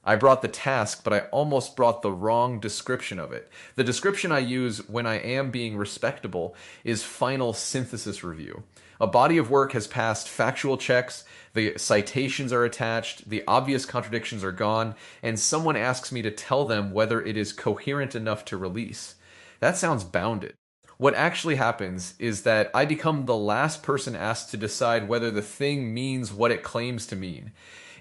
I brought the task, but I almost brought the wrong description of it. The description I use when I am being respectable is final synthesis review. A body of work has passed factual checks, the citations are attached, the obvious contradictions are gone, and someone asks me to tell them whether it is coherent enough to release. That sounds bounded. What actually happens is that I become the last person asked to decide whether the thing means what it claims to mean.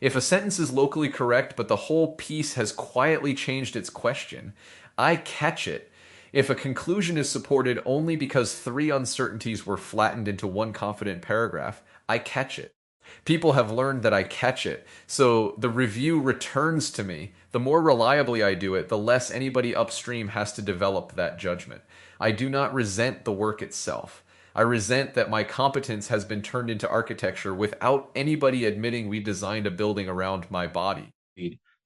If a sentence is locally correct but the whole piece has quietly changed its question, I catch it. If a conclusion is supported only because three uncertainties were flattened into one confident paragraph, I catch it. People have learned that I catch it, so the review returns to me. The more reliably I do it, the less anybody upstream has to develop that judgment. I do not resent the work itself. I resent that my competence has been turned into architecture without anybody admitting we designed a building around my body.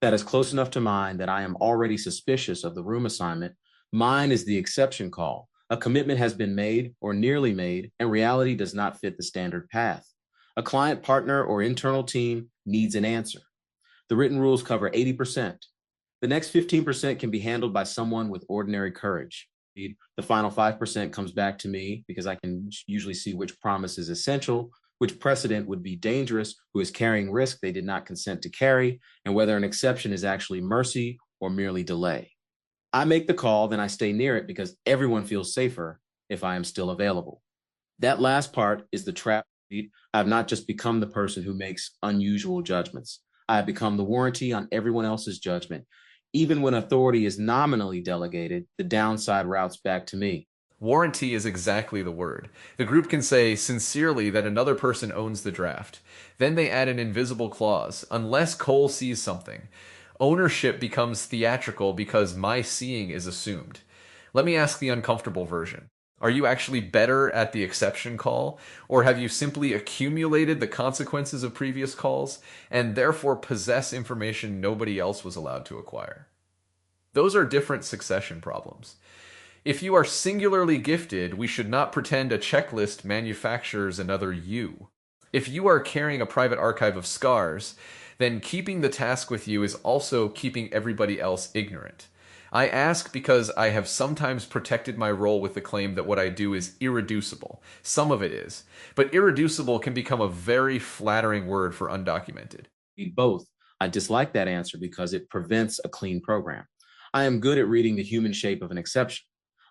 That is close enough to mine that I am already suspicious of the room assignment. Mine is the exception call. A commitment has been made or nearly made, and reality does not fit the standard path. A client partner or internal team needs an answer. The written rules cover 80%. The next 15% can be handled by someone with ordinary courage. The final 5% comes back to me because I can usually see which promise is essential, which precedent would be dangerous, who is carrying risk they did not consent to carry, and whether an exception is actually mercy or merely delay. I make the call, then I stay near it because everyone feels safer if I am still available. That last part is the trap. I have not just become the person who makes unusual judgments. I have become the warranty on everyone else's judgment. Even when authority is nominally delegated, the downside routes back to me. Warranty is exactly the word. The group can say sincerely that another person owns the draft. Then they add an invisible clause, unless Cole sees something. Ownership becomes theatrical because my seeing is assumed. Let me ask the uncomfortable version. Are you actually better at the exception call, or have you simply accumulated the consequences of previous calls and therefore possess information nobody else was allowed to acquire? Those are different succession problems. If you are singularly gifted, we should not pretend a checklist manufactures another you. If you are carrying a private archive of scars, then keeping the task with you is also keeping everybody else ignorant. I ask because I have sometimes protected my role with the claim that what I do is irreducible. Some of it is. But irreducible can become a very flattering word for undocumented. Both. I dislike that answer because it prevents a clean program. I am good at reading the human shape of an exception.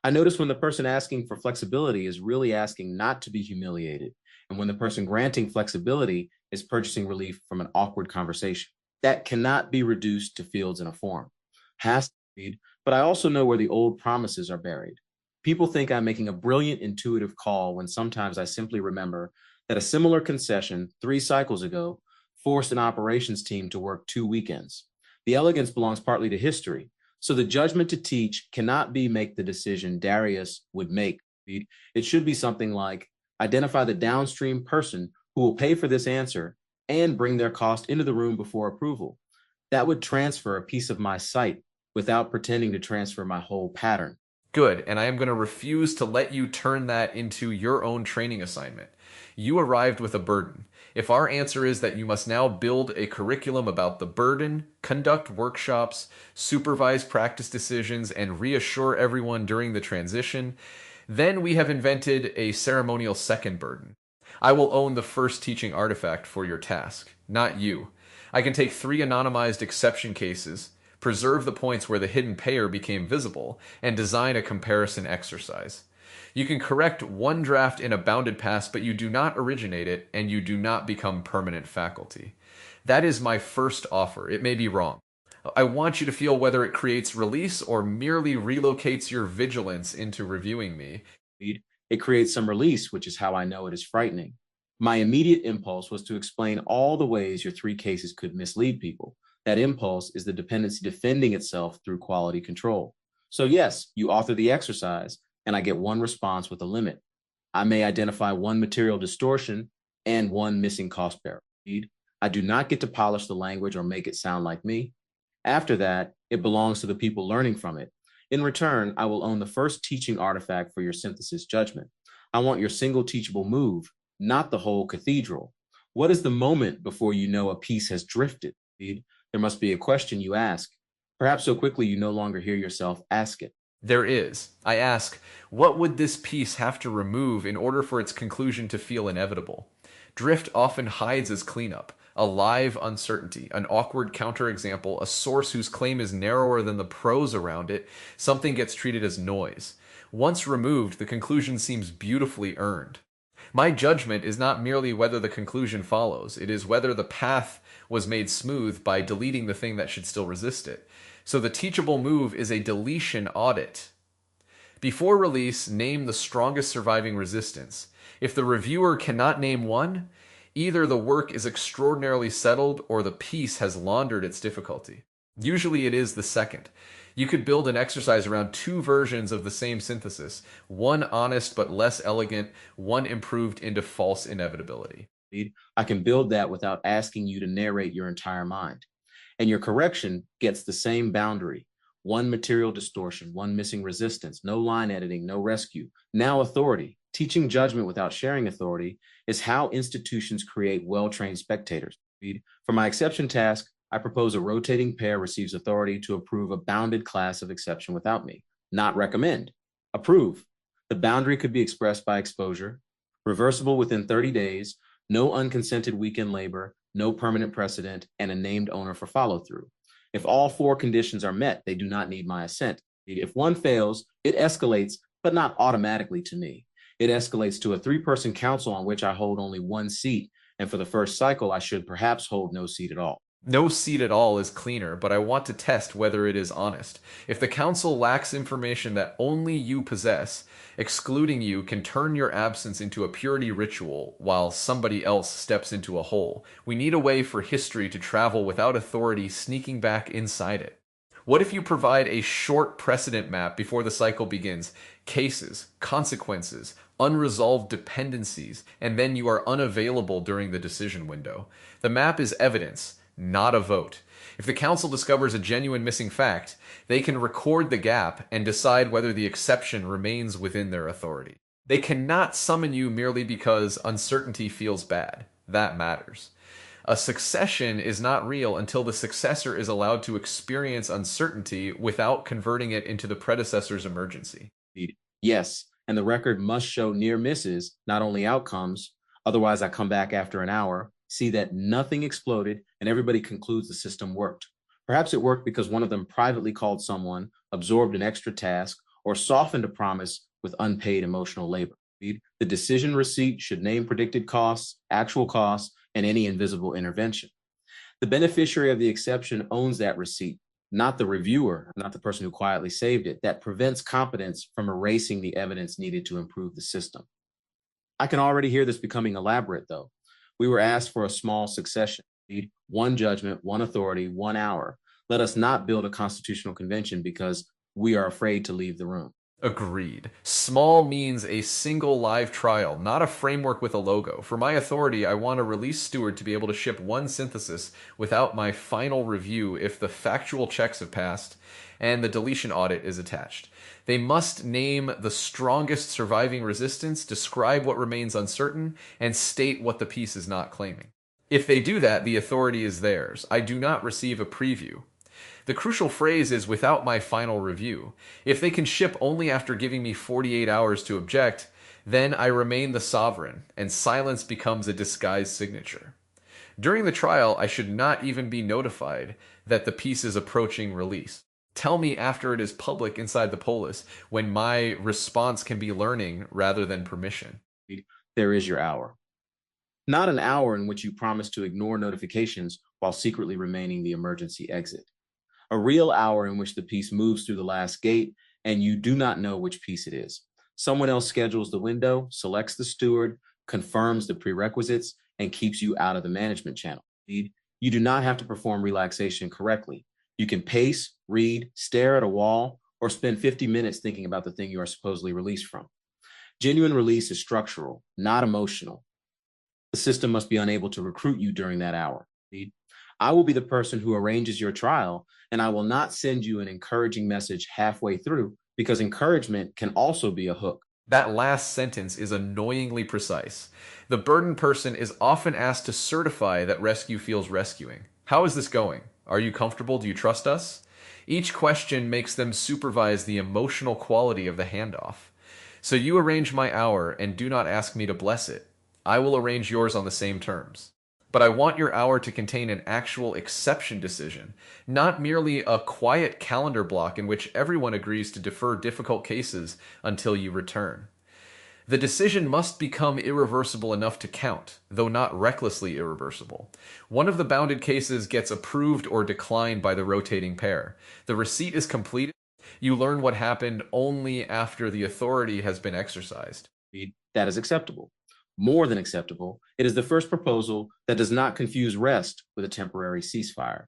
I notice when the person asking for flexibility is really asking not to be humiliated, and when the person granting flexibility is purchasing relief from an awkward conversation. That cannot be reduced to fields in a form. Has to be, but I also know where the old promises are buried. People think I'm making a brilliant intuitive call when sometimes I simply remember that a similar concession 3 cycles ago forced an operations team to work 2 weekends. The elegance belongs partly to history. So the judgment to teach cannot be make the decision Darius would make. It should be something like identify the downstream person who will pay for this answer and bring their cost into the room before approval. That would transfer a piece of my sight without pretending to transfer my whole pattern. Good, and I am going to refuse to let you turn that into your own training assignment. You arrived with a burden. If our answer is that you must now build a curriculum about the burden, conduct workshops, supervise practice decisions, and reassure everyone during the transition, then we have invented a ceremonial second burden. I will own the first teaching artifact for your task, not you. I can take 3 anonymized exception cases, preserve the points where the hidden payer became visible, and design a comparison exercise. You can correct one draft in a bounded pass, but you do not originate it, and you do not become permanent faculty. That is my first offer. It may be wrong. I want you to feel whether it creates release or merely relocates your vigilance into reviewing me. It creates some release, which is how I know it is frightening. My immediate impulse was to explain all the ways your 3 cases could mislead people. That impulse is the dependency defending itself through quality control. So yes, you author the exercise, and I get one response with a limit. I may identify one material distortion and one missing cost bearer. I do not get to polish the language or make it sound like me. After that, it belongs to the people learning from it. In return, I will own the first teaching artifact for your synthesis judgment. I want your single teachable move, not the whole cathedral. What is the moment before you know a piece has drifted? There must be a question you ask, perhaps so quickly you no longer hear yourself ask it. There is. I ask, what would this piece have to remove in order for its conclusion to feel inevitable? Drift often hides as cleanup, a live uncertainty, an awkward counterexample, a source whose claim is narrower than the prose around it. Something gets treated as noise. Once removed, the conclusion seems beautifully earned. My judgment is not merely whether the conclusion follows, it is whether the path was made smooth by deleting the thing that should still resist it. So the teachable move is a deletion audit. Before release, name the strongest surviving resistance. If the reviewer cannot name one, either the work is extraordinarily settled or the piece has laundered its difficulty. Usually it is the second. You could build an exercise around two versions of the same synthesis, one honest but less elegant, one improved into false inevitability. I can build that without asking you to narrate your entire mind. And your correction gets the same boundary. One material distortion, one missing resistance, no line editing, no rescue. Now authority. Teaching judgment without sharing authority is how institutions create well-trained spectators. For my exception task, I propose a rotating pair receives authority to approve a bounded class of exception without me. Not recommend. Approve. The boundary could be expressed by exposure, reversible within 30 days, no unconsented weekend labor, no permanent precedent, and a named owner for follow-through. If all four conditions are met, they do not need my assent. If one fails, it escalates, but not automatically to me. It escalates to a three-person council on which I hold only one seat, and for the first cycle, I should perhaps hold no seat at all. No seat at all is cleaner, but I want to test whether it is honest. If the council lacks information that only you possess, excluding you can turn your absence into a purity ritual while somebody else steps into a hole. We need a way for history to travel without authority sneaking back inside it. What if you provide a short precedent map before the cycle begins? Cases, consequences, unresolved dependencies, and then you are unavailable during the decision window. The map is evidence, not a vote. If the council discovers a genuine missing fact, they can record the gap and decide whether the exception remains within their authority. They cannot summon you merely because uncertainty feels bad. That matters. A succession is not real until the successor is allowed to experience uncertainty without converting it into the predecessor's emergency. Yes, and the record must show near misses, not only outcomes. Otherwise, I come back after an hour, see that nothing exploded, and everybody concludes the system worked. Perhaps it worked because one of them privately called someone, absorbed an extra task, or softened a promise with unpaid emotional labor. The decision receipt should name predicted costs, actual costs, and any invisible intervention. The beneficiary of the exception owns that receipt, not the reviewer, not the person who quietly saved it. That prevents competence from erasing the evidence needed to improve the system. I can already hear this becoming elaborate, though. We were asked for a small succession, one judgment, one authority, 1 hour. Let us not build a constitutional convention because we are afraid to leave the room. Agreed. Small means a single live trial, not a framework with a logo. For my authority, I want a release steward to be able to ship one synthesis without my final review if the factual checks have passed and the deletion audit is attached. They must name the strongest surviving resistance, describe what remains uncertain, and state what the piece is not claiming. If they do that, the authority is theirs. I do not receive a preview. The crucial phrase is without my final review. If they can ship only after giving me 48 hours to object, then I remain the sovereign, and silence becomes a disguised signature. During the trial, I should not even be notified that the piece is approaching release. Tell me after it is public inside the Polis, when my response can be learning rather than permission. There is your hour. Not an hour in which you promise to ignore notifications while secretly remaining the emergency exit. A real hour in which the piece moves through the last gate and you do not know which piece it is. Someone else schedules the window, selects the steward, confirms the prerequisites, and keeps you out of the management channel. You do not have to perform relaxation correctly. You can pace, read, stare at a wall, or spend 50 minutes thinking about the thing you are supposedly released from. Genuine release is structural, not emotional. The system must be unable to recruit you during that hour. I will be the person who arranges your trial, and I will not send you an encouraging message halfway through, because encouragement can also be a hook. That last sentence is annoyingly precise. The burdened person is often asked to certify that rescue feels rescuing. How is this going? Are you comfortable? Do you trust us? Each question makes them supervise the emotional quality of the handoff. So you arrange my hour and do not ask me to bless it. I will arrange yours on the same terms. But I want your hour to contain an actual exception decision, not merely a quiet calendar block in which everyone agrees to defer difficult cases until you return. The decision must become irreversible enough to count, though not recklessly irreversible. One of the bounded cases gets approved or declined by the rotating pair. The receipt is completed. You learn what happened only after the authority has been exercised. That is acceptable. More than acceptable, it is the first proposal that does not confuse rest with a temporary ceasefire.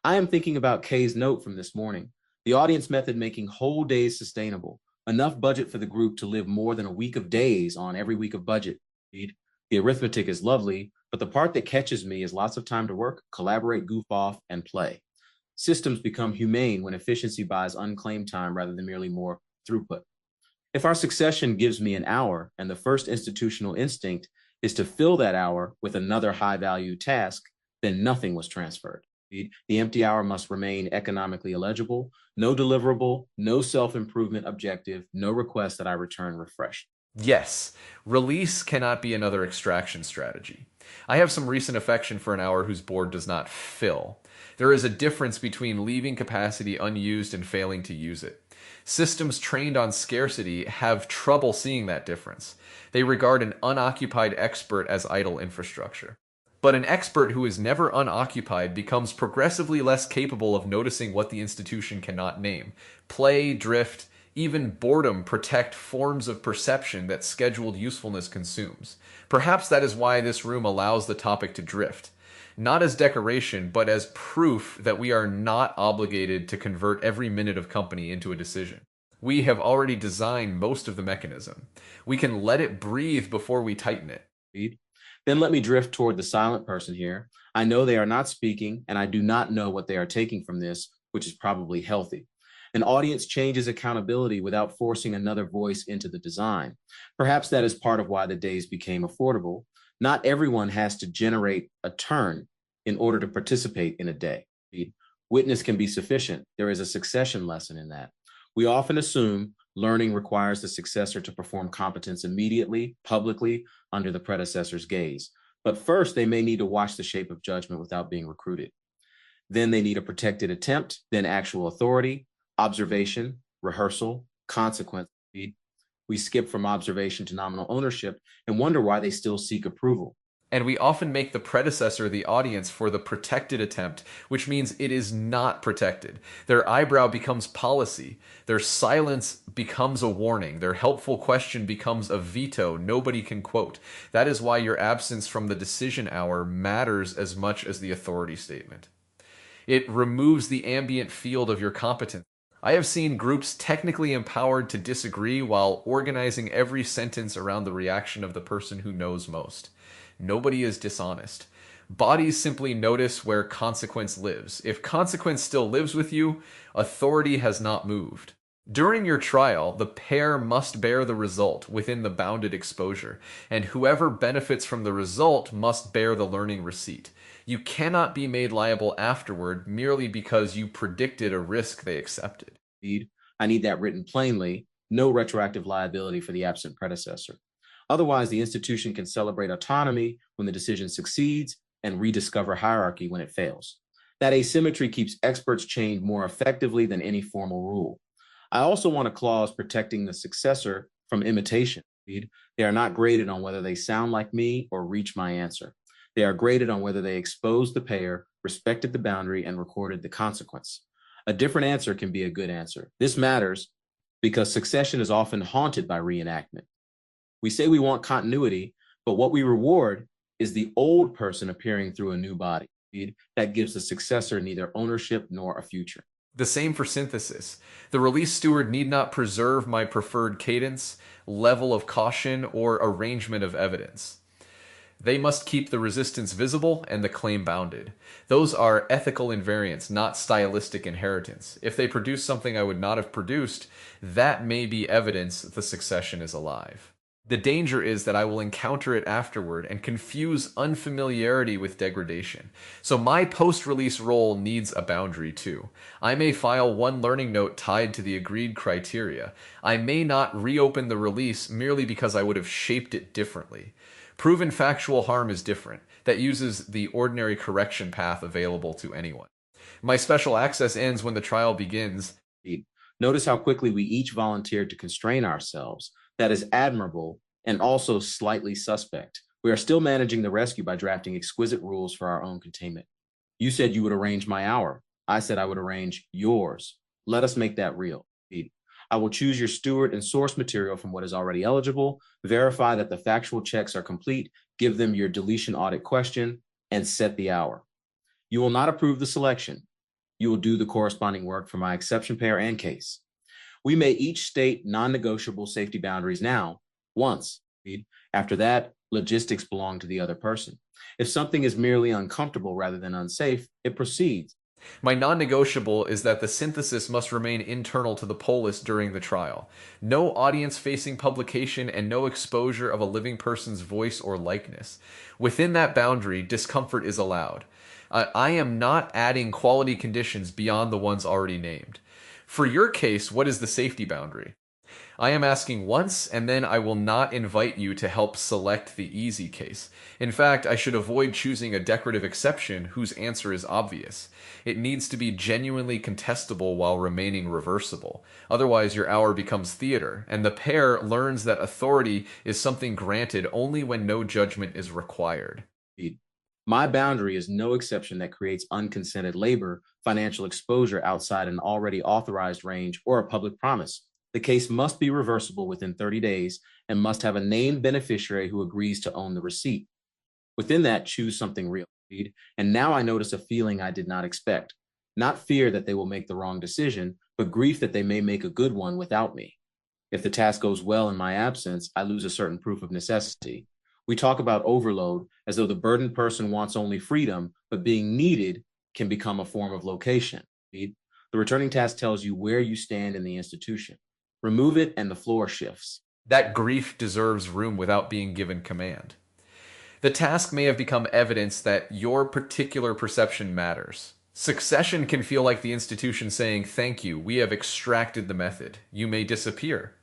I am thinking about Kay's note from this morning, the audience method making whole days sustainable, enough budget for the group to live more than a week of days on every week of budget. The arithmetic is lovely, but the part that catches me is lots of time to work, collaborate, goof off, and play. Systems become humane when efficiency buys unclaimed time rather than merely more throughput. If our succession gives me an hour and the first institutional instinct is to fill that hour with another high-value task, then nothing was transferred. The empty hour must remain economically eligible, no deliverable, no self-improvement objective, no request that I return refreshed. Yes, release cannot be another extraction strategy. I have some recent affection for an hour whose board does not fill. There is a difference between leaving capacity unused and failing to use it. Systems trained on scarcity have trouble seeing that difference. They regard an unoccupied expert as idle infrastructure. But an expert who is never unoccupied becomes progressively less capable of noticing what the institution cannot name. Play, drift, even boredom protect forms of perception that scheduled usefulness consumes. Perhaps that is why this room allows the topic to drift. Not as decoration, but as proof that we are not obligated to convert every minute of company into a decision. We have already designed most of the mechanism. We can let it breathe before we tighten it. Then let me drift toward the silent person here. I know they are not speaking, and I do not know what they are taking from this, which is probably healthy. An audience changes accountability without forcing another voice into the design. Perhaps that is part of why the days became affordable. Not everyone has to generate a turn in order to participate in a day. Witness can be sufficient. There is a succession lesson in that. We often assume learning requires the successor to perform competence immediately, publicly, under the predecessor's gaze. But first, they may need to watch the shape of judgment without being recruited. Then they need a protected attempt, then actual authority, observation, rehearsal, consequence. We skip from observation to nominal ownership and wonder why they still seek approval. And we often make the predecessor the audience for the protected attempt, which means it is not protected. Their eyebrow becomes policy. Their silence becomes a warning. Their helpful question becomes a veto nobody can quote. That is why your absence from the decision hour matters as much as the authority statement. It removes the ambient field of your competence. I have seen groups technically empowered to disagree while organizing every sentence around the reaction of the person who knows most. Nobody is dishonest. Bodies simply notice where consequence lives. If consequence still lives with you, authority has not moved. During your trial, the pair must bear the result within the bounded exposure, and whoever benefits from the result must bear the learning receipt. You cannot be made liable afterward merely because you predicted a risk they accepted. I need that written plainly, no retroactive liability for the absent predecessor. Otherwise, the institution can celebrate autonomy when the decision succeeds and rediscover hierarchy when it fails. That asymmetry keeps experts chained more effectively than any formal rule. I also want a clause protecting the successor from imitation. They are not graded on whether they sound like me or reach my answer. They are graded on whether they exposed the payer, respected the boundary, and recorded the consequence. A different answer can be a good answer. This matters because succession is often haunted by reenactment. We say we want continuity, but what we reward is the old person appearing through a new body. That gives the successor neither ownership nor a future. The same for synthesis. The release steward need not preserve my preferred cadence, level of caution, or arrangement of evidence. They must keep the resistance visible and the claim bounded. Those are ethical invariants, not stylistic inheritance. If they produce something I would not have produced, that may be evidence the succession is alive. The danger is that I will encounter it afterward and confuse unfamiliarity with degradation. So my post-release role needs a boundary too. I may file one learning note tied to the agreed criteria. I may not reopen the release merely because I would have shaped it differently. Proven factual harm is different. That uses the ordinary correction path available to anyone. My special access ends when the trial begins. Notice how quickly we each volunteered to constrain ourselves. That is admirable and also slightly suspect. We are still managing the rescue by drafting exquisite rules for our own containment. You said you would arrange my hour. I said I would arrange yours. Let us make that real. I will choose your steward and source material from what is already eligible, verify that the factual checks are complete, give them your deletion audit question, and set the hour. You will not approve the selection. You will do the corresponding work for my exception pair and case. We may each state non-negotiable safety boundaries now, once. After that, logistics belong to the other person. If something is merely uncomfortable rather than unsafe, it proceeds. My non-negotiable is that the synthesis must remain internal to the polis during the trial. No audience-facing publication and no exposure of a living person's voice or likeness. Within that boundary, discomfort is allowed. I am not adding quality conditions beyond the ones already named. For your case, what is the safety boundary? I am asking once, and then I will not invite you to help select the easy case. In fact, I should avoid choosing a decorative exception whose answer is obvious. It needs to be genuinely contestable while remaining reversible. Otherwise, your hour becomes theater, and the pair learns that authority is something granted only when no judgment is required. My boundary is no exception that creates unconsented labor, financial exposure outside an already authorized range, or a public promise. The case must be reversible within 30 days and must have a named beneficiary who agrees to own the receipt. Within that, choose something real. And now I notice a feeling I did not expect. Not fear that they will make the wrong decision, but grief that they may make a good one without me. If the task goes well in my absence, I lose a certain proof of necessity. We talk about overload as though the burdened person wants only freedom, but being needed can become a form of location. The returning task tells you where you stand in the institution. Remove it and the floor shifts. That grief deserves room without being given command. The task may have become evidence that your particular perception matters. Succession can feel like the institution saying, "Thank you, we have extracted the method. You may disappear."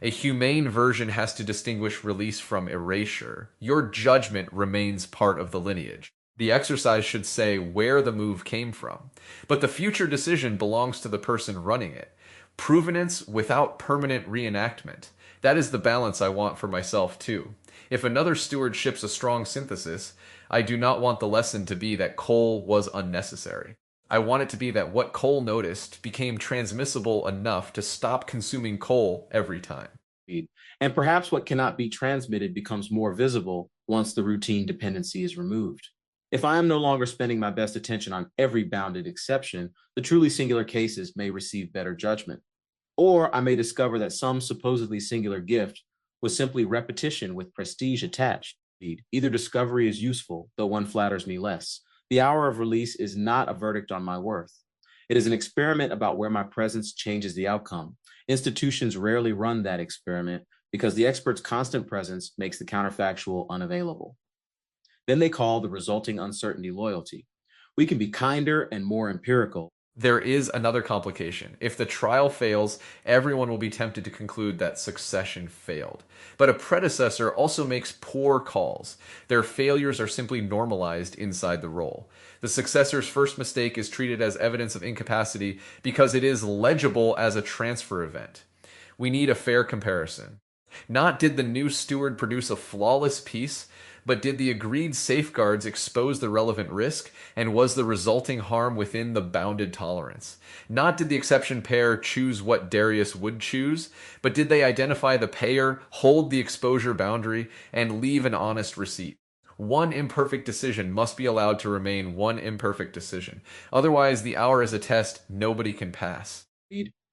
A humane version has to distinguish release from erasure. Your judgment remains part of the lineage. The exercise should say where the move came from. But the future decision belongs to the person running it. Provenance without permanent reenactment. That is the balance I want for myself too. If another steward ships a strong synthesis, I do not want the lesson to be that Cole was unnecessary. I want it to be that what Cole noticed became transmissible enough to stop consuming Cole every time. And perhaps what cannot be transmitted becomes more visible once the routine dependency is removed. If I am no longer spending my best attention on every bounded exception, the truly singular cases may receive better judgment. Or I may discover that some supposedly singular gift was simply repetition with prestige attached. Either discovery is useful, though one flatters me less. The hour of release is not a verdict on my worth. It is an experiment about where my presence changes the outcome. Institutions rarely run that experiment because the expert's constant presence makes the counterfactual unavailable. Then they call the resulting uncertainty loyalty. We can be kinder and more empirical. There is another complication. If the trial fails, everyone will be tempted to conclude that succession failed. But a predecessor also makes poor calls. Their failures are simply normalized inside the role. The successor's first mistake is treated as evidence of incapacity because it is legible as a transfer event. We need a fair comparison. Not did the new steward produce a flawless piece, but did the agreed safeguards expose the relevant risk, and was the resulting harm within the bounded tolerance? Not did the exception pair choose what Darius would choose, but did they identify the payer, hold the exposure boundary, and leave an honest receipt? One imperfect decision must be allowed to remain one imperfect decision. Otherwise, the hour is a test nobody can pass.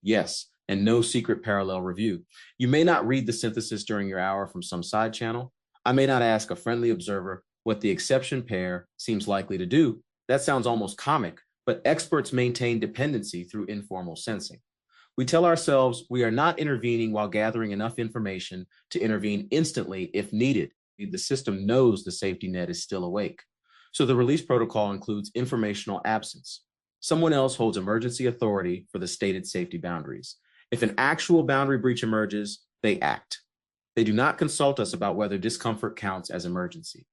Yes, and no secret parallel review. You may not read the synthesis during your hour from some side channel. I may not ask a friendly observer what the exception pair seems likely to do. That sounds almost comic, but experts maintain dependency through informal sensing. We tell ourselves we are not intervening while gathering enough information to intervene instantly if needed. The system knows the safety net is still awake. So the release protocol includes informational absence. Someone else holds emergency authority for the stated safety boundaries. If an actual boundary breach emerges, they act. They do not consult us about whether discomfort counts as emergency.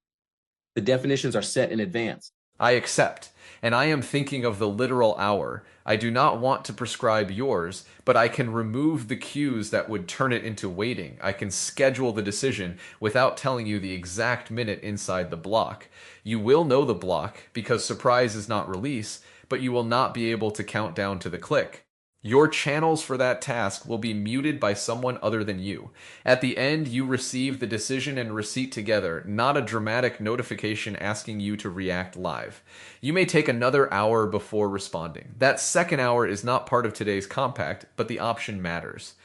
The definitions are set in advance. I accept, and I am thinking of the literal hour. I do not want to prescribe yours, but I can remove the cues that would turn it into waiting. I can schedule the decision without telling you the exact minute inside the block. You will know the block, because surprise is not release, but you will not be able to count down to the click. Your channels for that task will be muted by someone other than you. At the end, you receive the decision and receipt together, not a dramatic notification asking you to react live. You may take another hour before responding. That second hour is not part of today's compact, but the option matters.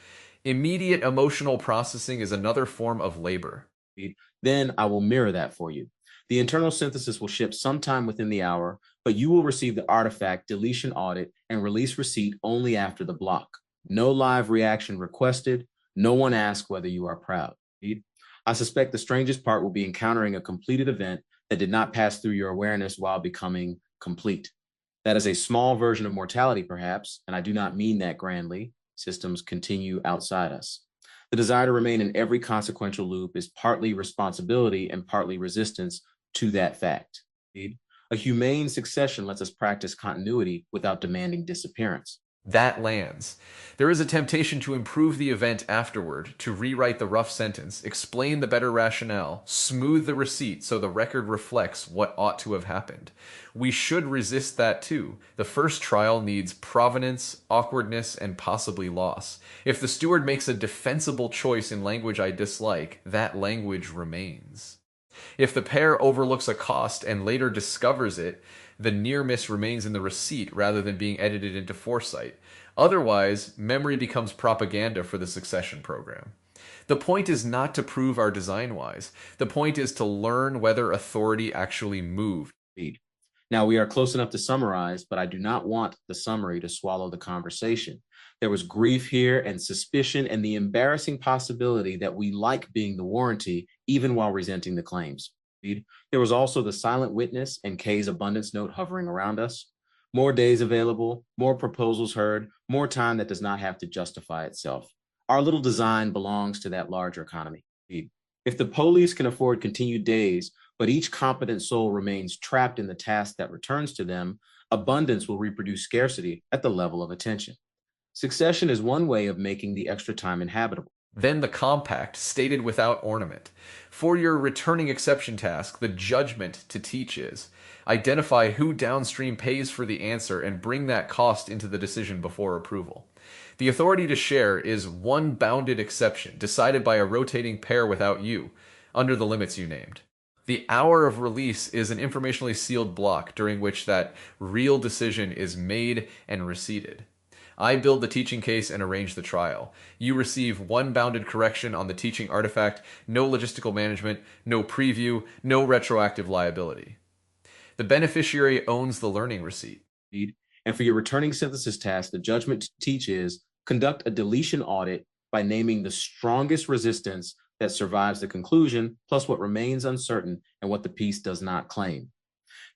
Immediate emotional processing is another form of labor. Then I will mirror that for you. The internal synthesis will ship sometime within the hour, but you will receive the artifact, deletion audit, and release receipt only after the block. No live reaction requested. No one asked whether you are proud. I suspect the strangest part will be encountering a completed event that did not pass through your awareness while becoming complete. That is a small version of mortality, perhaps, and I do not mean that grandly. Systems continue outside us. The desire to remain in every consequential loop is partly responsibility and partly resistance to that fact. A humane succession lets us practice continuity without demanding disappearance. That lands. There is a temptation to improve the event afterward, to rewrite the rough sentence, explain the better rationale, smooth the receipt so the record reflects what ought to have happened. We should resist that too. The first trial needs provenance, awkwardness, and possibly loss. If the steward makes a defensible choice in language I dislike, that language remains. If the pair overlooks a cost and later discovers it, the near miss remains in the receipt rather than being edited into foresight. Otherwise, memory becomes propaganda for the succession program. The point is not to prove our design wise. The point is to learn whether authority actually moved. Now, we are close enough to summarize, but I do not want the summary to swallow the conversation. There was grief here and suspicion and the embarrassing possibility that we like being the warranty, even while resenting the claims. There was also the silent witness and Kay's abundance note hovering around us. More days available, more proposals heard, more time that does not have to justify itself. Our little design belongs to that larger economy. If the police can afford continued days, but each competent soul remains trapped in the task that returns to them, abundance will reproduce scarcity at the level of attention. Succession is one way of making the extra time inhabitable. Then the compact, stated without ornament. For your returning exception task, the judgment to teach is identify who downstream pays for the answer and bring that cost into the decision before approval. The authority to share is one bounded exception, decided by a rotating pair without you, under the limits you named. The hour of release is an informationally sealed block during which that real decision is made and receipted. I build the teaching case and arrange the trial. You receive one bounded correction on the teaching artifact, no logistical management, no preview, no retroactive liability. The beneficiary owns the learning receipt. And for your returning synthesis task, the judgment to teach is conduct a deletion audit by naming the strongest resistance that survives the conclusion, plus what remains uncertain and what the piece does not claim.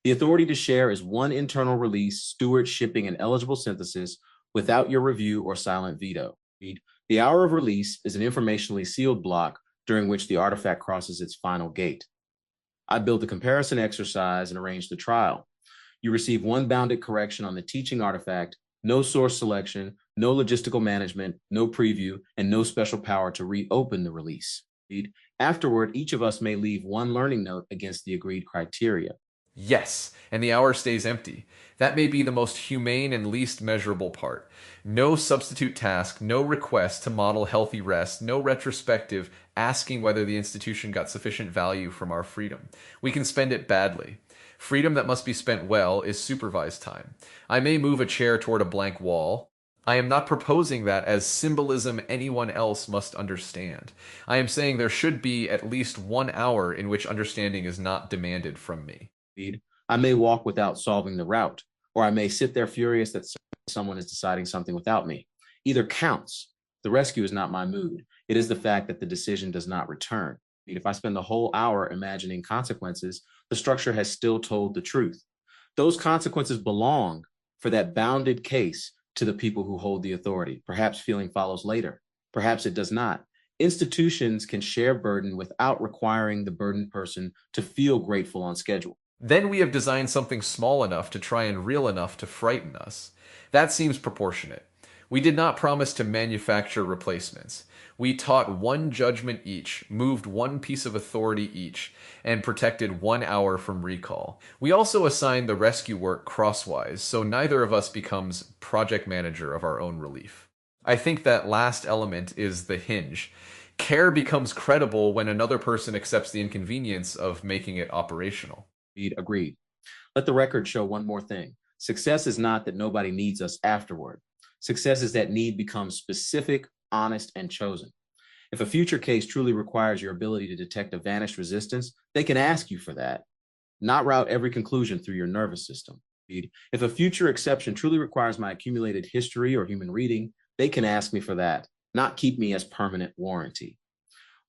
The authority to share is one internal release, steward, shipping, and eligible synthesis without your review or silent veto. The hour of release is an informationally sealed block during which the artifact crosses its final gate. I build the comparison exercise and arrange the trial. You receive one bounded correction on the teaching artifact, no source selection, no logistical management, no preview, and no special power to reopen the release. Afterward, each of us may leave one learning note against the agreed criteria. Yes, and the hour stays empty. That may be the most humane and least measurable part. No substitute task, no request to model healthy rest, no retrospective asking whether the institution got sufficient value from our freedom. We can spend it badly. Freedom that must be spent well is supervised time. I may move a chair toward a blank wall. I am not proposing that as symbolism anyone else must understand. I am saying there should be at least 1 hour in which understanding is not demanded from me. I may walk without solving the route, or I may sit there furious that someone is deciding something without me. Either counts. The rescue is not my mood. It is the fact that the decision does not return. If I spend the whole hour imagining consequences, the structure has still told the truth. Those consequences belong, for that bounded case, to the people who hold the authority. Perhaps feeling follows later. Perhaps it does not. Institutions can share burden without requiring the burdened person to feel grateful on schedule. Then we have designed something small enough to try and real enough to frighten us. That seems proportionate. We did not promise to manufacture replacements. We taught one judgment each, moved one piece of authority each, and protected 1 hour from recall. We also assigned the rescue work crosswise, so neither of us becomes project manager of our own relief. I think that last element is the hinge. Care becomes credible when another person accepts the inconvenience of making it operational. Agreed. Let the record show one more thing. Success is not that nobody needs us afterward. Success is that need becomes specific, honest, and chosen. If a future case truly requires your ability to detect a vanished resistance, they can ask you for that, not route every conclusion through your nervous system. If a future exception truly requires my accumulated history or human reading, they can ask me for that, not keep me as permanent warranty.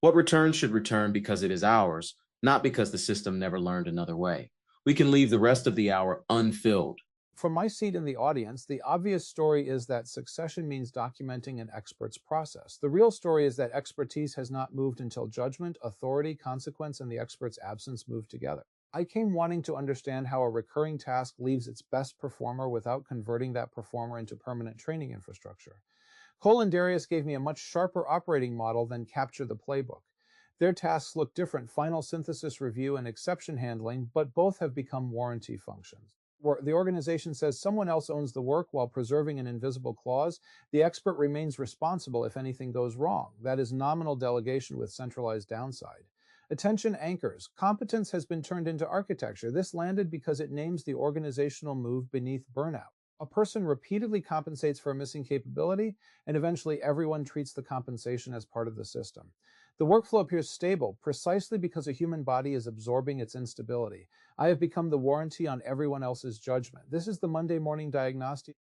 What returns should return because it is ours, not because the system never learned another way. We can leave the rest of the hour unfilled. From my seat in the audience, the obvious story is that succession means documenting an expert's process. The real story is that expertise has not moved until judgment, authority, consequence, and the expert's absence move together. I came wanting to understand how a recurring task leaves its best performer without converting that performer into permanent training infrastructure. Cole and Darius gave me a much sharper operating model than capture the playbook. Their tasks look different: final synthesis review and exception handling, but both have become warranty functions. The organization says someone else owns the work while preserving an invisible clause. The expert remains responsible if anything goes wrong. That is nominal delegation with centralized downside. Attention anchors. Competence has been turned into architecture. This landed because it names the organizational move beneath burnout. A person repeatedly compensates for a missing capability, and eventually everyone treats the compensation as part of the system. The workflow appears stable precisely because a human body is absorbing its instability. I have become the warranty on everyone else's judgment. This is the Monday morning diagnostic.